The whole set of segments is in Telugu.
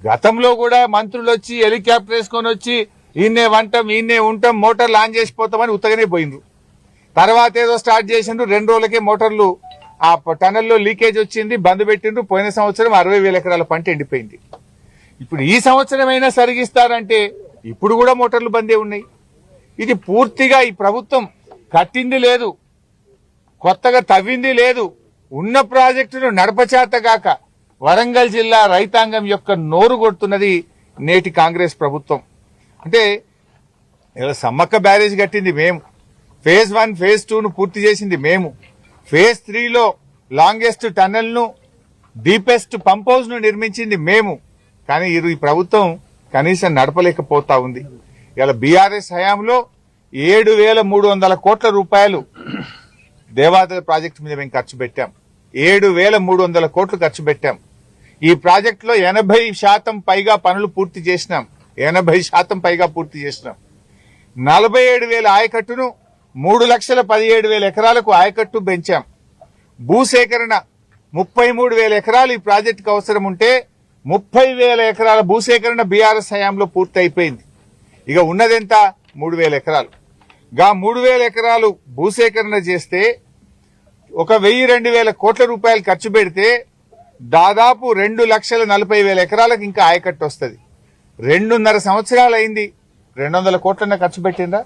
గతంలో కూడా మంత్రులు వచ్చి హెలికాప్టర్ వేసుకొని వచ్చి ఈయన్నే వంటాం ఈయన్నే ఉంటాం మోటార్లు ఆన్ చేసిపోతామని ఉత్తగానే పోయిండ్రు. తర్వాత ఏదో స్టార్ట్ చేసిండ్రు, 2 రోజులకే మోటార్లు ఆ టనల్లో లీకేజ్ వచ్చింది, బంద్ పెట్టిండ్రు. పోయిన సంవత్సరం 60,000 ఎకరాల పంట ఎండిపోయింది. ఇప్పుడు ఈ సంవత్సరమైనా సరిగిస్తారంటే ఇప్పుడు కూడా మోటార్లు బందే ఉన్నాయి. ఇది పూర్తిగా ఈ ప్రభుత్వం కట్టింది లేదు, కొత్తగా తవ్వింది లేదు, ఉన్న ప్రాజెక్టును నడపచేతగాక వరంగల్ జిల్లా రైతాంగం యొక్క నోరు కొడుతున్నది నేటి కాంగ్రెస్ ప్రభుత్వం. అంటే ఇలా సమ్మక్క బ్యారేజ్ కట్టింది మేము, ఫేజ్ 1 ఫేజ్ 2ను పూర్తి చేసింది మేము, ఫేజ్ 3లో లాంగెస్ట్ టన్నెల్ను డీపెస్ట్ పంప్ హౌస్ ను నిర్మించింది మేము. కానీ ఈ ప్రభుత్వం కనీసం నడపలేకపోతా ఉంది. ఇలా బీఆర్ఎస్ హయాంలో 7,300 కోట్ల రూపాయలు దేవాదాయ ప్రాజెక్టు మీద మేము ఖర్చు పెట్టాం. 7,300 కోట్లు ఖర్చు పెట్టాం. ఈ ప్రాజెక్టులో 80% పైగా పనులు పూర్తి చేసినాం. 80% పైగా పూర్తి చేసినాం. 47,000 ఆయకట్టును 3,17,000 ఎకరాలకు ఆయకట్టు పెంచాం. భూసేకరణ 33,000 ఎకరాలు ఈ ప్రాజెక్టుకు అవసరం ఉంటే 30,000 ఎకరాల భూసేకరణ బీఆర్ఎస్ హయాంలో పూర్తి అయిపోయింది. ఇక ఉన్నదెంత 3,000 ఎకరాలు. 3,000 ఎకరాలు భూసేకరణ చేస్తే 1,000-2,000 కోట్ల రూపాయలు ఖర్చు పెడితే దాదాపు 2,40,000 ఎకరాలకు ఇంకా ఆయకట్టు వస్తుంది. 2.5 సంవత్సరాలు అయింది, 200 కోట్లన్న ఖర్చు పెట్టిందా?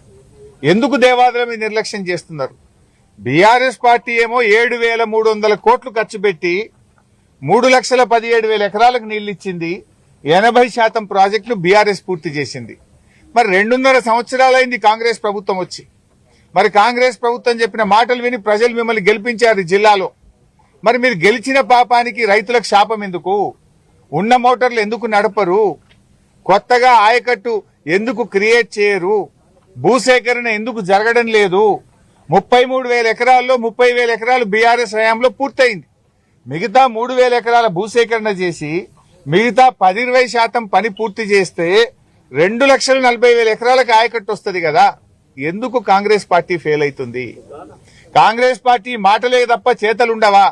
ఎందుకు దేవాదాయ మీద నిర్లక్ష్యం చేస్తున్నారు? బీఆర్ఎస్ పార్టీ ఏమో 7,300 కోట్లు ఖర్చు పెట్టి 3,17,000 ఎకరాలకు నీళ్లు ఇచ్చింది. 80% ప్రాజెక్టులు బీఆర్ఎస్ పూర్తి చేసింది. మరి 2.5 సంవత్సరాలైంది కాంగ్రెస్ ప్రభుత్వం వచ్చి. మరి కాంగ్రెస్ ప్రభుత్వం చెప్పిన మాటలు విని ప్రజలు మిమ్మల్ని గెలిపించారు జిల్లాలో. మరి మీరు గెలిచిన పాపానికి రైతులకు శాపం ఎందుకు? ఉన్న మోటార్లు ఎందుకు నడపరు? కొత్తగా ఆయకట్టు ఎందుకు క్రియేట్ చేయరు? భూసేకరణ ఎందుకు జరగడం లేదు? 33,000 ఎకరాల్లో 30,000 ఎకరాలు బీఆర్ఎస్ హయాంలో పూర్తయింది. మిగతా 3,000 ఎకరాల భూసేకరణ చేసి మిగతా 10-20% పని పూర్తి చేస్తే 2,40,000 ఎకరాలకు ఆయకట్టు వస్తుంది కదా. ఎందుకు కాంగ్రెస్ పార్టీ ఫెయిల్ అవుతుంది? కాంగ్రెస్ పార్టీ మాటలే తప్ప చేతలుండవా?